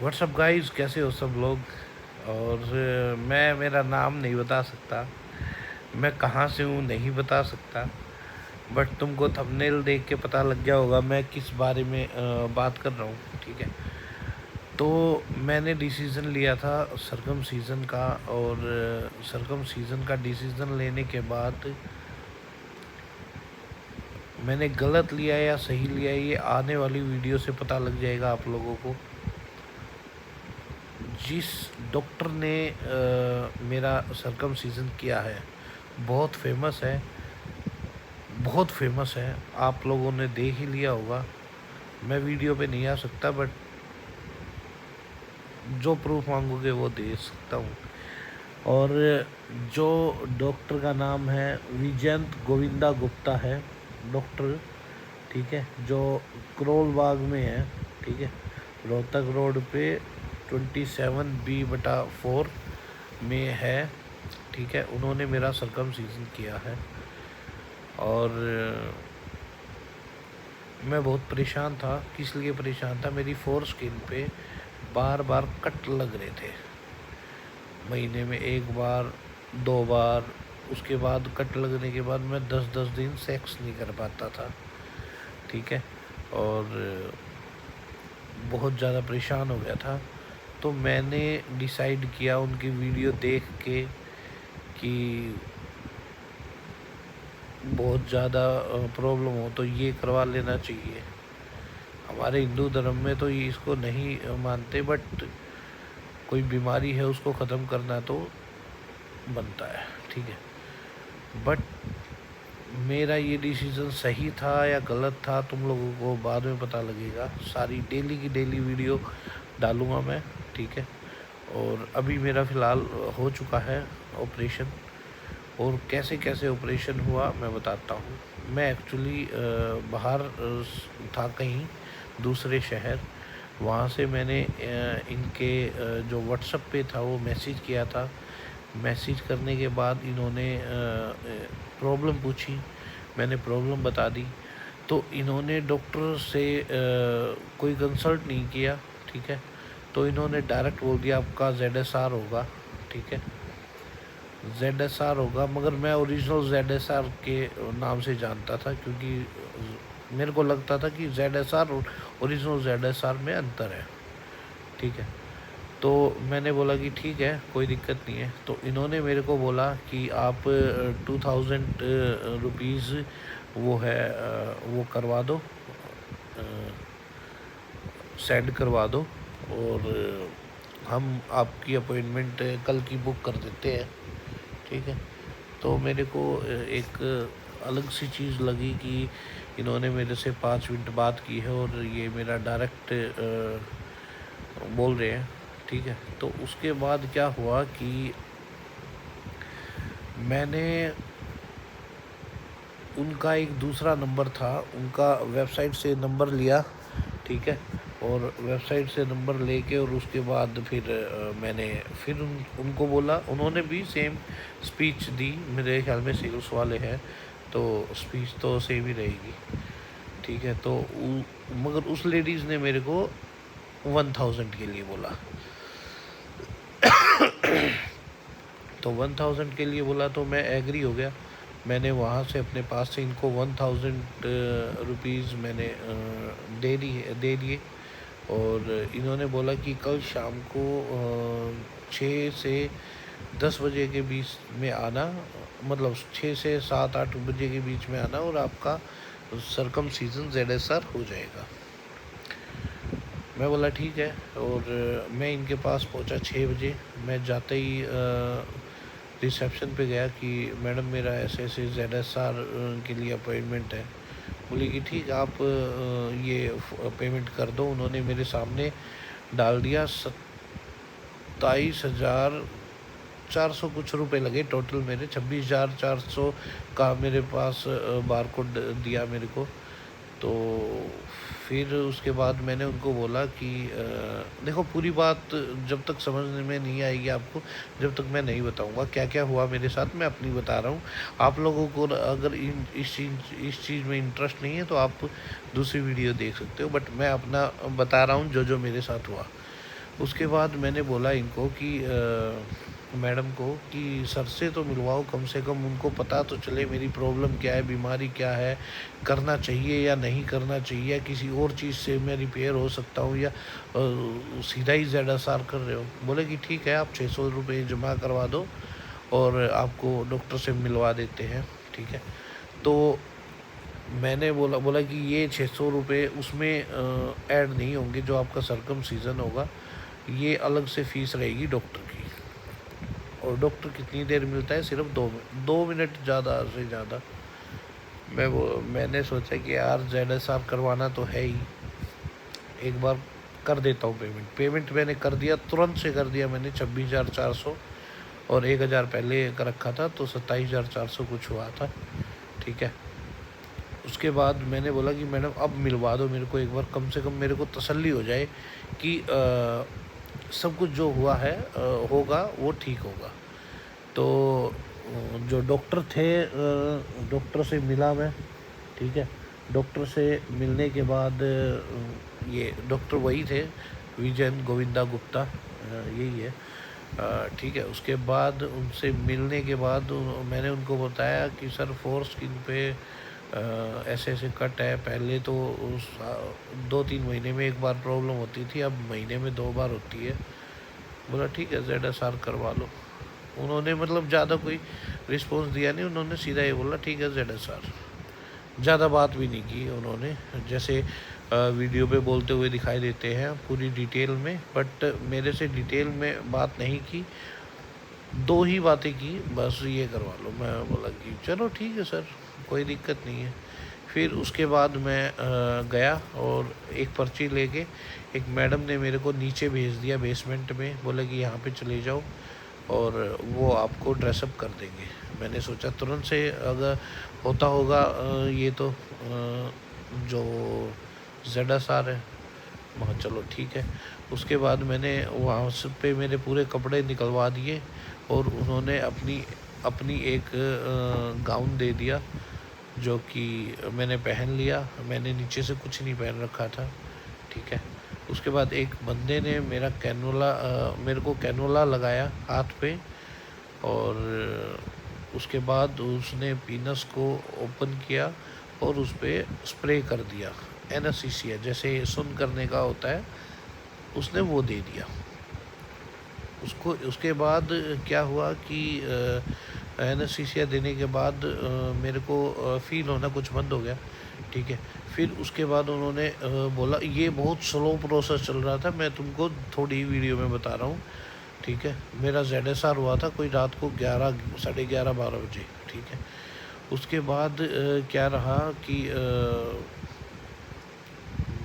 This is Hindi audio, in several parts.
व्हाट्सअप गाइस, कैसे हो सब लोग। और मैं मेरा नाम नहीं बता सकता, मैं कहाँ से हूँ नहीं बता सकता, बट तुमको थंबनेल देख के पता लग गया होगा मैं किस बारे में बात कर रहा हूँ। ठीक है, तो मैंने डिसीज़न लिया था सरगम सीज़न का, और सरगम सीज़न का डिसीज़न लेने के बाद मैंने गलत लिया या सही लिया ये आने वाली वीडियो से पता लग जाएगा आप लोगों को। जिस डॉक्टर ने मेरा सरकम सीज़न किया है, बहुत फेमस है, बहुत फेमस है, आप लोगों ने देख ही लिया होगा। मैं वीडियो पे नहीं आ सकता, बट जो प्रूफ मांगोगे वो दे सकता हूँ। और जो डॉक्टर का नाम है विजयंत गोविंदा गुप्ता है डॉक्टर। ठीक है, जो करोल बाग में है। ठीक है, रोहतक रोड पे 27B/4 में है। ठीक है, उन्होंने मेरा सरकम सीज़न किया है, और मैं बहुत परेशान था। किस लिए परेशान था, मेरी फोर स्किन पे बार बार कट लग रहे थे, महीने में एक बार, दो बार। उसके बाद कट लगने के बाद मैं 10-10 दिन सेक्स नहीं कर पाता था। ठीक है, और बहुत ज़्यादा परेशान हो गया था। तो मैंने डिसाइड किया उनकी वीडियो देख के कि बहुत ज़्यादा प्रॉब्लम हो तो ये करवा लेना चाहिए। हमारे हिंदू धर्म में तो ये इसको नहीं मानते, बट कोई बीमारी है उसको ख़त्म करना तो बनता है। ठीक है, बट मेरा ये डिसीज़न सही था या गलत था तुम लोगों को बाद में पता लगेगा। सारी डेली की डेली वीडियो डालूँगा मैं। ठीक है, और अभी मेरा फ़िलहाल हो चुका है ऑपरेशन, और कैसे कैसे ऑपरेशन हुआ मैं बताता हूँ। मैं एक्चुअली बाहर था कहीं दूसरे शहर, वहाँ से मैंने इनके जो व्हाट्सएप पे था वो मैसेज किया था। मैसेज करने के बाद इन्होंने प्रॉब्लम पूछी, मैंने प्रॉब्लम बता दी। तो इन्होंने डॉक्टर से कोई कंसल्ट नहीं किया। ठीक है, तो इन्होंने डायरेक्ट बोल दिया आपका ZSR होगा। ठीक है, ZSR होगा, मगर मैं ओरिजिनल ZSR के नाम से जानता था, क्योंकि मेरे को लगता था कि ZSR और ओरिजिनल ZSR में अंतर है। ठीक है, तो मैंने बोला कि ठीक है, कोई दिक्कत नहीं है। तो इन्होंने मेरे को बोला कि आप 2000 रुपीज़ वो है वो करवा दो, सेंड करवा दो, और हम आपकी अपॉइंटमेंट कल की बुक कर देते हैं। ठीक है, तो मेरे को एक अलग सी चीज़ लगी कि इन्होंने मेरे से 5 मिनट बात की है और ये मेरा डायरेक्ट बोल रहे हैं। ठीक है, तो उसके बाद क्या हुआ कि मैंने उनका एक दूसरा नंबर था, उनका वेबसाइट से नंबर लिया। ठीक है, और वेबसाइट से नंबर लेके और उसके बाद फिर मैंने फिर उनको बोला। उन्होंने भी सेम स्पीच दी, मेरे ख्याल में सेल्स वाले हैं तो स्पीच तो सेम ही रहेगी। ठीक है, तो मगर उस लेडीज़ ने मेरे को 1000 के लिए बोला। तो 1000 के लिए बोला तो मैं एग्री हो गया। मैंने वहाँ से अपने पास से इनको 1000 रुपीज़ मैंने दे दिए, और इन्होंने बोला कि कल शाम को 6 से 10 बजे के बीच में आना, मतलब 6 से 7-8 बजे के बीच में आना, और आपका सरकम सीज़न ZSR हो जाएगा। मैं बोला ठीक है, और मैं इनके पास पहुंचा 6 बजे। मैं जाते ही रिसेप्शन पे गया कि मैडम मेरा ऐसे ऐसे ZSR के लिए अपॉइंटमेंट है। बोली कि ठीक, आप ये पेमेंट कर दो। उन्होंने मेरे सामने डाल दिया। 27,400 कुछ रुपए लगे टोटल मेरे। 26,400 का मेरे पास बारकोड दिया मेरे को। तो फिर उसके बाद मैंने उनको बोला कि देखो, पूरी बात जब तक समझ में नहीं आएगी आपको, जब तक मैं नहीं बताऊंगा क्या क्या हुआ मेरे साथ। मैं अपनी बता रहा हूँ। आप लोगों को अगर इस चीज़ में इंटरेस्ट नहीं है तो आप दूसरी वीडियो देख सकते हो, बट मैं अपना बता रहा हूँ जो जो मेरे साथ हुआ। उसके बाद मैंने बोला इनको कि मैडम को कि सर से तो मिलवाओ, कम से कम उनको पता तो चले मेरी प्रॉब्लम क्या है, बीमारी क्या है, करना चाहिए या नहीं करना चाहिए, या किसी और चीज़ से मैं रिपेयर हो सकता हूँ, या सीधा ही ZSR कर रहे हो। बोले कि ठीक है, आप 600 रुपये जमा करवा दो और आपको डॉक्टर से मिलवा देते हैं, ठीक है। तो मैंने बोला कि ये 600 रुपये उसमें ऐड नहीं होंगे, जो आपका सरकमसीजन होगा ये अलग से फ़ीस रहेगी डॉक्टर की। और डॉक्टर कितनी देर मिलता है? सिर्फ 2 मिनट ज़्यादा से ज़्यादा। मैंने सोचा कि यार ZSR करवाना तो है ही, एक बार कर देता हूँ पेमेंट मैंने कर दिया, तुरंत से कर दिया मैंने 26,400, और 1,000 पहले कर रखा था, तो 27,400 कुछ हुआ था, ठीक है। उसके बाद मैंने बोला कि मैडम अब मिलवा दो मेरे को एक बार, कम से कम मेरे को तसल्ली हो जाए कि सब कुछ जो हुआ है होगा वो ठीक होगा। तो जो डॉक्टर थे, डॉक्टर से मिला मैं, ठीक है। डॉक्टर से मिलने के बाद ये डॉक्टर वही थे, विजयन गोविंदा गुप्ता, यही है, ठीक है। उसके बाद उनसे मिलने के बाद मैंने उनको बताया कि सर फोर स्किन पे ऐसे ऐसे कट है, पहले तो उस 2-3 महीने में एक बार प्रॉब्लम होती थी, अब महीने में 2 बार होती है। बोला ठीक है ZSR करवा लो। उन्होंने मतलब ज़्यादा कोई रिस्पॉन्स दिया नहीं, उन्होंने सीधा ये बोला ठीक है ZSR। ज़्यादा बात भी नहीं की उन्होंने, जैसे वीडियो पे बोलते हुए दिखाई देते हैं पूरी डिटेल में, बट मेरे से डिटेल में बात नहीं की, 2 ही बातें की बस, ये करवा लो। मैं बोला कि चलो ठीक है सर, कोई दिक्कत नहीं है। फिर उसके बाद मैं गया और एक पर्ची लेके, एक मैडम ने मेरे को नीचे भेज दिया बेसमेंट में, बोला कि यहाँ पे चले जाओ और वो आपको ड्रेसअप कर देंगे। मैंने सोचा तुरंत से अगर होता होगा ये तो जो ZSR है, वहाँ चलो ठीक है। उसके बाद मैंने वहाँ पे मेरे पूरे कपड़े निकलवा दिए और उन्होंने अपनी अपनी एक गाउन दे दिया, जो कि मैंने पहन लिया। मैंने नीचे से कुछ नहीं पहन रखा था, ठीक है। उसके बाद एक बंदे ने मेरे को कैनोला लगाया हाथ पे, और उसके बाद उसने पीनस को ओपन किया और उस पर स्प्रे कर दिया, एनेस्थीसिया जैसे सुन करने का होता है, उसने वो दे दिया उसको। उसके बाद क्या हुआ कि एनेस्थीसिया देने के बाद मेरे को फील होना कुछ बंद हो गया, ठीक है। फिर उसके बाद उन्होंने बोला, ये बहुत स्लो प्रोसेस चल रहा था, मैं तुमको थोड़ी वीडियो में बता रहा हूँ, ठीक है। मेरा ZSR हुआ था कोई रात को 11, साढ़े 11-12 बजे, ठीक है। उसके बाद क्या रहा कि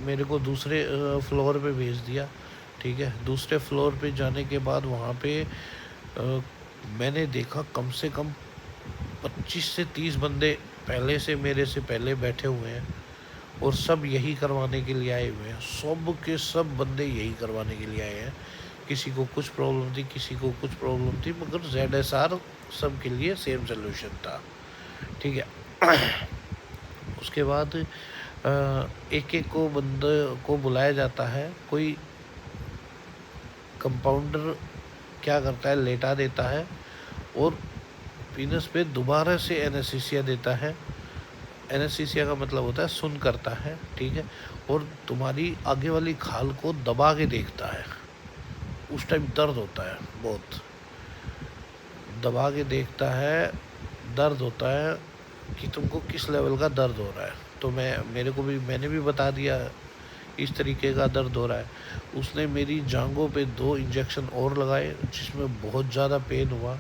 मेरे को दूसरे फ्लोर पे भेज दिया, ठीक है। दूसरे फ्लोर पे जाने के बाद वहाँ पे मैंने देखा कम से कम 25 से 30 बंदे पहले से मेरे से पहले बैठे हुए हैं, और सब यही करवाने के लिए आए हुए हैं। सब के सब बंदे यही करवाने के लिए आए हैं, किसी को कुछ प्रॉब्लम थी, किसी को कुछ प्रॉब्लम थी, मगर ZSR सब के लिए सेम सोल्यूशन था, ठीक है। उसके बाद एक एक को बंदे को बुलाया जाता है। कोई कंपाउंडर क्या करता है, लेटा देता है और पीनस पे दोबारा से एनेस्थीसिया देता है। एनेस्थीसिया का मतलब होता है सुन करता है, ठीक है। और तुम्हारी आगे वाली खाल को दबा के देखता है, उस टाइम दर्द होता है बहुत, दबा के देखता है, दर्द होता है कि तुमको किस लेवल का दर्द हो रहा है। तो मैंने भी बता दिया इस तरीके का दर्द हो रहा है। उसने मेरी जांघों पे 2 इंजेक्शन और लगाए, जिसमें बहुत ज़्यादा पेन हुआ,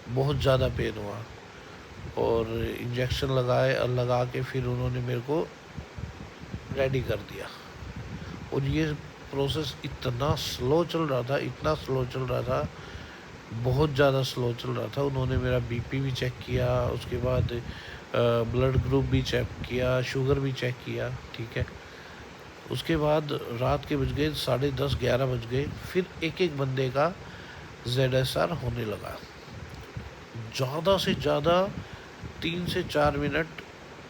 बहुत ज़्यादा पेन हुआ। और इंजेक्शन लगा के फिर उन्होंने मेरे को रेडी कर दिया। और ये प्रोसेस इतना स्लो चल रहा था, इतना स्लो चल रहा था, बहुत ज़्यादा स्लो चल रहा था। उन्होंने मेरा BP भी चेक किया, उसके बाद ब्लड ग्रुप भी चेक किया, शुगर भी चेक किया, ठीक है। उसके बाद रात के बज गए 10:30-11 बज गए, फिर एक एक बंदे का ZSR होने लगा। ज़्यादा से ज़्यादा 3 से 4 मिनट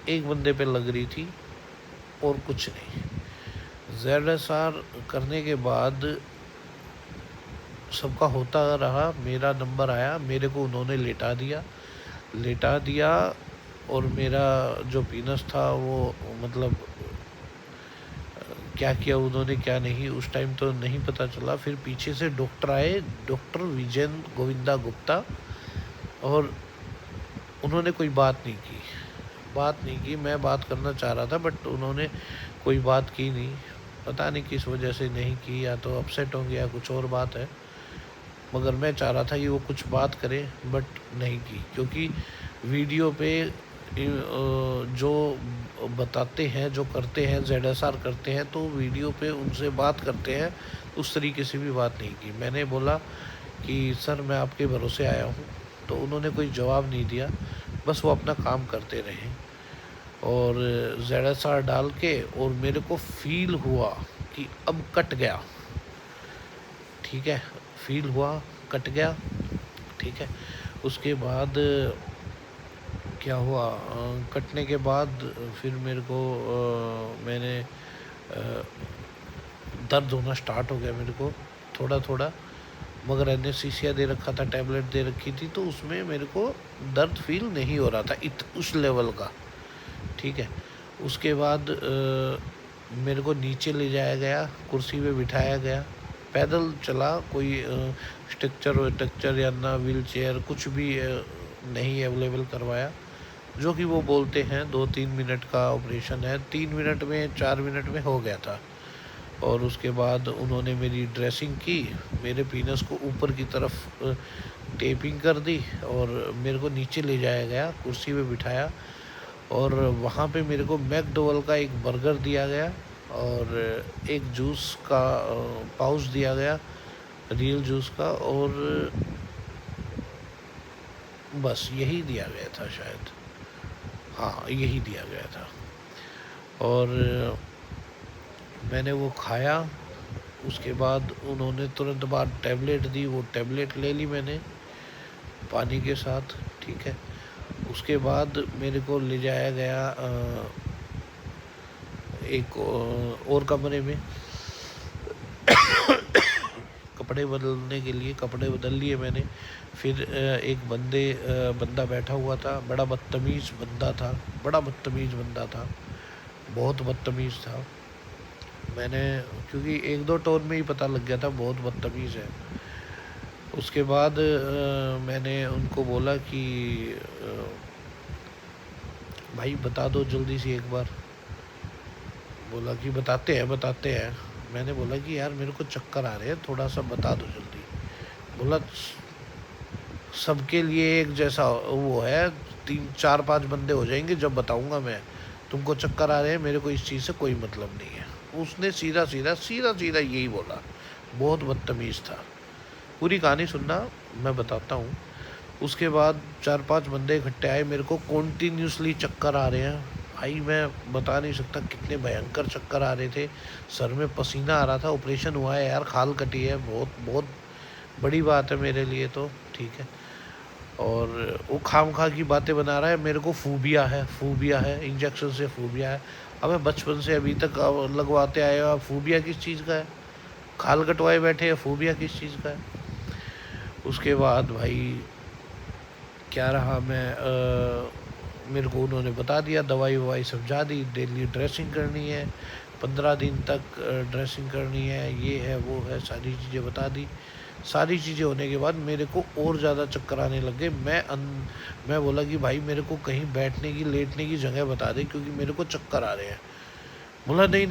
एक बंदे पे लग रही थी और कुछ नहीं। ZSR करने के बाद सबका होता रहा, मेरा नंबर आया, मेरे को उन्होंने लेटा दिया। और मेरा जो पीनस था वो मतलब क्या किया उन्होंने क्या नहीं उस टाइम तो नहीं पता चला। फिर पीछे से डॉक्टर आए, डॉक्टर विजयन गोविंदा गुप्ता, और उन्होंने कोई बात नहीं की। मैं बात करना चाह रहा था बट उन्होंने कोई बात की नहीं, पता नहीं किस वजह से नहीं की, या तो अपसेट हो गया, कुछ और बात है। मगर मैं चाह रहा था कि वो कुछ बात करें बट नहीं की, क्योंकि वीडियो पे जो बताते हैं, जो करते हैं, ZSR करते हैं, तो वीडियो पे उनसे बात करते हैं, उस तरीके से भी बात नहीं की। मैंने बोला कि सर मैं आपके भरोसे आया हूँ, तो उन्होंने कोई जवाब नहीं दिया, बस वो अपना काम करते रहे। और ZSR डाल के, और मेरे को फील हुआ कि अब कट गया, ठीक है, फील हुआ कट गया, ठीक है। उसके बाद क्या हुआ, कटने के बाद फिर मेरे को मैंने दर्द होना स्टार्ट हो गया मेरे को थोड़ा थोड़ा, मगर एनेस्थीसिया दे रखा था, टैबलेट दे रखी थी, तो उसमें मेरे को दर्द फील नहीं हो रहा था उस लेवल का, ठीक है। उसके बाद मेरे को नीचे ले जाया गया, कुर्सी पे बिठाया गया, पैदल चला, कोई स्ट्रक्चर या ना व्हील चेयर कुछ भी नहीं अवेलेबल करवाया। जो कि वो बोलते हैं 2-3 मिनट का ऑपरेशन है, 3 मिनट में 4 मिनट में हो गया था। और उसके बाद उन्होंने मेरी ड्रेसिंग की, मेरे पीनस को ऊपर की तरफ टेपिंग कर दी, और मेरे को नीचे ले जाया गया, कुर्सी पे बिठाया, और वहाँ पे मेरे को मैकडोवेल का एक बर्गर दिया गया, और एक जूस का पाउच दिया गया, रियल जूस का, और बस यही दिया गया था शायद, हाँ यही दिया गया था। और मैंने वो खाया। उसके बाद उन्होंने तुरंत बाद टैबलेट दी, वो टैबलेट ले ली मैंने पानी के साथ, ठीक है। उसके बाद मेरे को ले जाया गया एक और कमरे में कपड़े बदलने के लिए, कपड़े बदल लिए मैंने। फिर एक बंदा बैठा हुआ था, बड़ा बदतमीज़ बंदा था, बहुत बदतमीज़ था। मैंने, क्योंकि 1-2 टोन में ही पता लग गया था बहुत बदतमीज़ है। उसके बाद मैंने उनको बोला कि भाई बता दो जल्दी से एक बार। बोला कि बताते हैं। मैंने बोला कि यार मेरे को चक्कर आ रहे हैं, थोड़ा सा बता दो जल्दी। बोला सबके लिए एक जैसा वो है, 3-4-5 बंदे हो जाएंगे जब बताऊंगा मैं, तुमको चक्कर आ रहे हैं, मेरे को इस चीज़ से कोई मतलब नहीं है। उसने सीधा सीधा यही बोला, बहुत बदतमीज़ था। पूरी कहानी सुनना, मैं बताता हूँ। उसके बाद 4-5 बंदे इकट्ठे आए, मेरे को कॉन्टीन्यूसली चक्कर आ रहे हैं भाई, मैं बता नहीं सकता कितने भयंकर चक्कर आ रहे थे, सर में पसीना आ रहा था। ऑपरेशन हुआ है यार, खाल कटी है, बहुत बहुत बड़ी बात है मेरे लिए तो, ठीक है। और वो खामखा की बातें बना रहा है, मेरे को फूबिया है, इंजेक्शन से फूबिया है। अब बचपन से अभी तक लगवाते आए हो, फूबिया किस चीज़ का है? खाल कटवाए बैठे हैं, फूबिया किस चीज़ का है? उसके बाद भाई क्या रहा, मेरे को उन्होंने बता दिया, दवाई ववाई समझा दी, डेली ड्रेसिंग करनी है, 15 दिन तक ड्रेसिंग करनी है, ये है वो है, सारी चीज़ें बता दी। सारी चीज़ें होने के बाद मेरे को और ज़्यादा चक्कर आने लग गए। मैं बोला कि भाई मेरे को कहीं बैठने की लेटने की जगह बता दे, क्योंकि मेरे को चक्कर आ रहे हैं। बोला नहीं,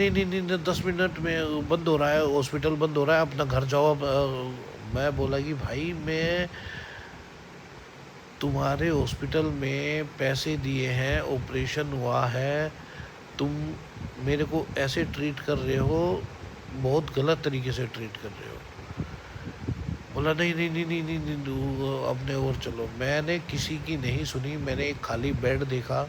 10 मिनट में बंद हो रहा है, हॉस्पिटल बंद हो रहा है, अपना घर जाओ अब। मैं बोला कि भाई मैं तुम्हारे हॉस्पिटल में पैसे दिए हैं, ऑपरेशन हुआ है, तुम मेरे को ऐसे ट्रीट कर रहे हो, बहुत गलत तरीके से ट्रीट कर रहे हो। बोला नहीं, अपने और चलो। मैंने किसी की नहीं सुनी, मैंने एक खाली बेड देखा,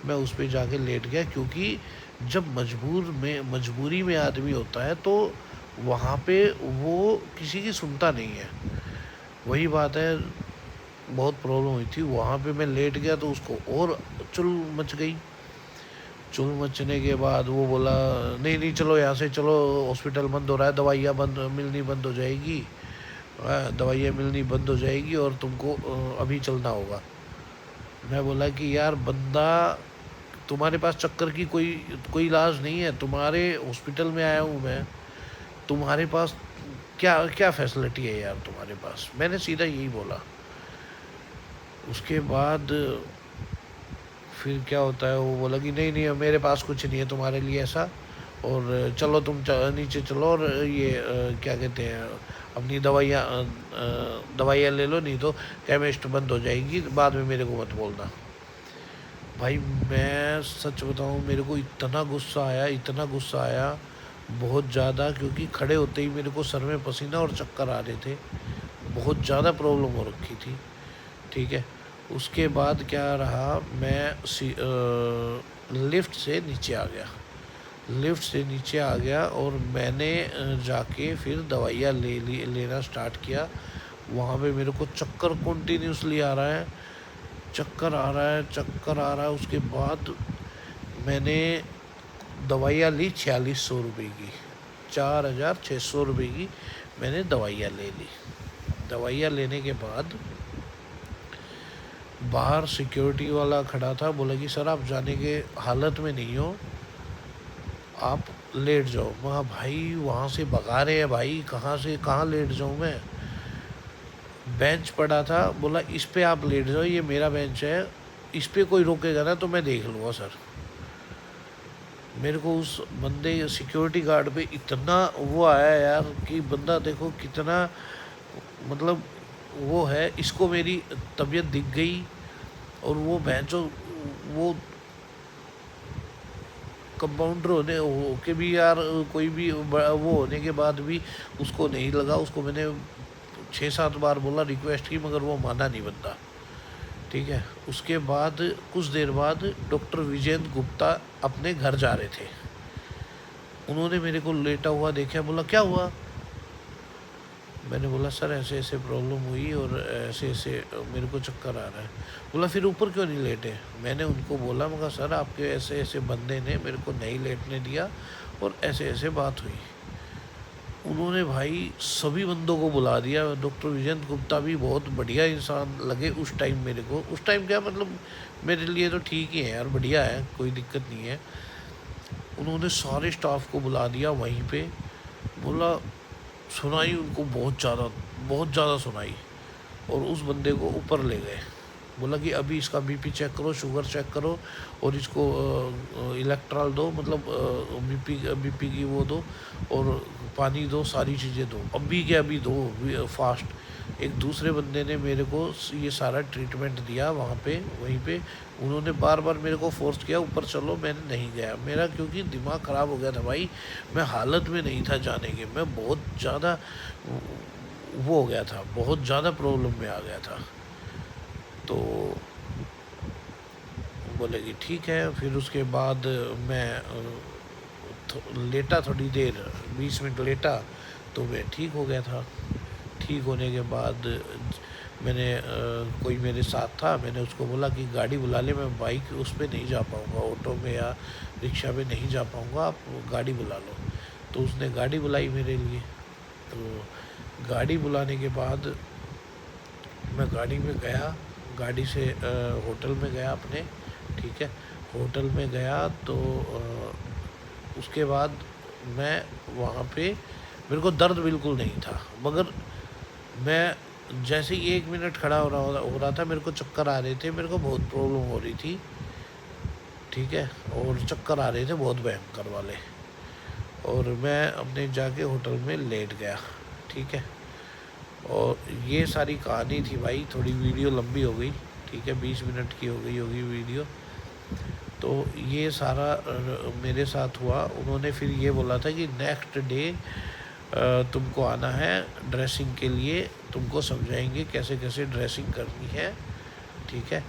मैं उस पर जाके लेट गया, क्योंकि जब मजबूरी में आदमी होता है तो वहाँ पे वो किसी की सुनता नहीं है। वही बात है, बहुत प्रॉब्लम हुई थी वहाँ पे। मैं लेट गया तो उसको और चुल मच गई। चुल मचने के बाद वो बोला नहीं चलो यहाँ से चलो, हॉस्पिटल बंद हो रहा है, दवाइयाँ बंद मिलनी बंद हो जाएगी, दवाइयाँ मिलनी बंद हो जाएगी और तुमको अभी चलना होगा। मैं बोला कि यार बंदा, तुम्हारे पास चक्कर की कोई कोई इलाज नहीं है, तुम्हारे हॉस्पिटल में आया हूँ मैं, तुम्हारे पास क्या क्या फैसिलिटी है यार तुम्हारे पास। मैंने सीधा यही बोला। उसके बाद फिर क्या होता है, वो बोला कि नहीं नहीं मेरे पास कुछ नहीं है तुम्हारे लिए ऐसा, और चलो तुम नीचे चलो और ये क्या कहते हैं, अपनी दवाइयाँ ले लो, नहीं तो केमिस्ट बंद हो जाएगी, बाद में मेरे को मत बोलना। भाई मैं सच बताऊँ, मेरे को इतना गुस्सा आया, इतना गुस्सा आया, बहुत ज़्यादा, क्योंकि खड़े होते ही मेरे को सर में पसीना और चक्कर आ रहे थे, बहुत ज़्यादा प्रॉब्लम हो रखी थी। ठीक है, उसके बाद क्या रहा, मैं लिफ्ट से नीचे आ गया, लिफ्ट से नीचे आ गया और मैंने जाके फिर दवाइयाँ लेना स्टार्ट किया। वहाँ पे मेरे को चक्कर कंटिन्यूसली आ रहा है, चक्कर आ रहा है, चक्कर आ रहा है। उसके बाद मैंने दवाइयाँ ली 4600 रुपये की, 4600 रुपये की मैंने दवाइयाँ ले ली। दवाइयाँ लेने के बाद बाहर सिक्योरिटी वाला खड़ा था, बोला कि सर आप जाने के हालत में नहीं हो, आप लेट जाओ। मैं भाई वहाँ से भगा रहे हैं भाई, कहाँ से कहाँ लेट जाऊँ मैं। बेंच पड़ा था, बोला इस पे आप लेट जाओ, ये मेरा बेंच है, इस पे कोई रोकेगा ना तो मैं देख लूँगा सर। मेरे को उस बंदे सिक्योरिटी गार्ड पे इतना वो आया यार कि बंदा देखो कितना, मतलब वो है, इसको मेरी तबीयत दिख गई। और वो बेंचो, वो कंपाउंडर हो के भी यार, कोई भी वो होने के बाद भी उसको नहीं लगा। उसको मैंने 6-7 बार बोला, रिक्वेस्ट की, मगर वो माना नहीं बंदा। ठीक है, उसके बाद कुछ देर बाद डॉक्टर विजेंद्र गुप्ता अपने घर जा रहे थे। उन्होंने मेरे को लेटा हुआ देखा, बोला क्या हुआ। मैंने बोला सर ऐसे ऐसे प्रॉब्लम हुई और ऐसे ऐसे मेरे को चक्कर आ रहा है। बोला फिर ऊपर क्यों नहीं लेटे। मैंने उनको बोला, मगर सर आपके ऐसे ऐसे बंदे ने मेरे को नहीं लेटने दिया और ऐसे ऐसे बात हुई। उन्होंने भाई सभी बंदों को बुला दिया। डॉक्टर विजेंद्र गुप्ता भी बहुत बढ़िया इंसान लगे उस टाइम मेरे को। उस टाइम क्या मतलब, मेरे लिए तो ठीक ही है यार, बढ़िया है, कोई दिक्कत नहीं है। उन्होंने सारे स्टाफ को बुला दिया वहीं पे, बोला सुनाई उनको बहुत ज़्यादा सुनाई, और उस बंदे को ऊपर ले गए। बोला कि अभी इसका बीपी चेक करो, शुगर चेक करो, और इसको इलेक्ट्रॉल दो, मतलब बीपी की वो दो, और पानी दो, सारी चीज़ें दो, अभी के अभी दो फास्ट। एक दूसरे बंदे ने मेरे को ये सारा ट्रीटमेंट दिया वहाँ पे, वहीं पे। उन्होंने बार बार मेरे को फोर्स किया ऊपर चलो, मैंने नहीं गया। मेरा क्योंकि दिमाग ख़राब हो गया था भाई, मैं हालत में नहीं था जाने के, मैं बहुत ज़्यादा वो हो गया था, बहुत ज़्यादा प्रॉब्लम में आ गया था। तो बोले कि ठीक है। फिर उसके बाद मैं लेटा थोड़ी देर, 20 मिनट लेटा, तो मैं ठीक हो गया था। ठीक होने के बाद मैंने कोई मेरे साथ था, मैंने उसको बोला कि गाड़ी बुला ले, मैं बाइक उस पर नहीं जा पाऊँगा, ऑटो में या रिक्शा में नहीं जा पाऊँगा, आप गाड़ी बुला लो। तो उसने गाड़ी बुलाई मेरे लिए। तो गाड़ी बुलाने के बाद मैं गाड़ी में गया, गाड़ी से होटल में गया अपने। ठीक है, होटल में गया तो उसके बाद मैं वहाँ पे, मेरे को दर्द बिल्कुल नहीं था, मगर मैं जैसे ही 1 मिनट खड़ा हो रहा था, मेरे को चक्कर आ रहे थे, मेरे को बहुत प्रॉब्लम हो रही थी। ठीक है, और चक्कर आ रहे थे बहुत भयंकर वाले, और मैं अपने जाके होटल में लेट गया। ठीक है, और ये सारी कहानी थी भाई, थोड़ी वीडियो लंबी हो गई। ठीक है, 20 मिनट की हो गई होगी वीडियो। तो ये सारा मेरे साथ हुआ। उन्होंने फिर ये बोला था कि नेक्स्ट डे तुमको आना है ड्रेसिंग के लिए, तुमको समझाएंगे कैसे कैसे ड्रेसिंग करनी है। ठीक है,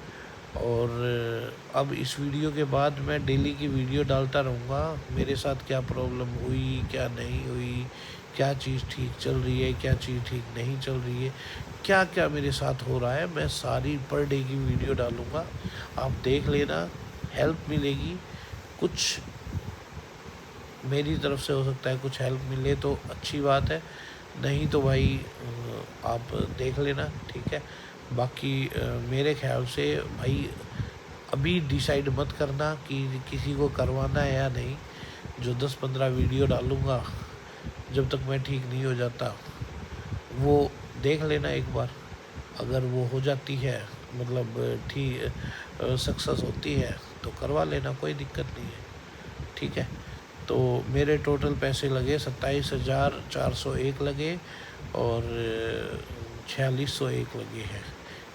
और अब इस वीडियो के बाद मैं डेली की वीडियो डालता रहूँगा, मेरे साथ क्या प्रॉब्लम हुई, क्या नहीं हुई, क्या चीज़ ठीक चल रही है, क्या चीज़ ठीक नहीं चल रही है, क्या क्या मेरे साथ हो रहा है, मैं सारी पर डे की वीडियो डालूँगा। आप देख लेना, हेल्प मिलेगी कुछ, मेरी तरफ से हो सकता है कुछ हेल्प मिले तो अच्छी बात है, नहीं तो भाई आप देख लेना, ठीक है। बाकी मेरे ख्याल से भाई अभी डिसाइड मत करना कि किसी को करवाना है या नहीं। जो 10-15 वीडियो डालूँगा, जब तक मैं ठीक नहीं हो जाता, वो देख लेना एक बार। अगर वो हो जाती है, मतलब ठीक सक्सेस होती है, तो करवा लेना, कोई दिक्कत नहीं है, ठीक है। तो मेरे टोटल पैसे लगे 27,401 लगे, और 4601 लगे हैं।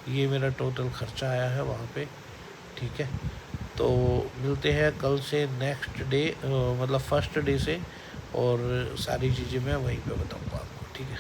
ये मेरा टोटल खर्चा आया है वहाँ पे, ठीक है। तो मिलते हैं कल से नेक्स्ट डे, मतलब फर्स्ट डे से, और सारी चीज़ें मैं वहीं पे बताऊँगा आपको, ठीक है।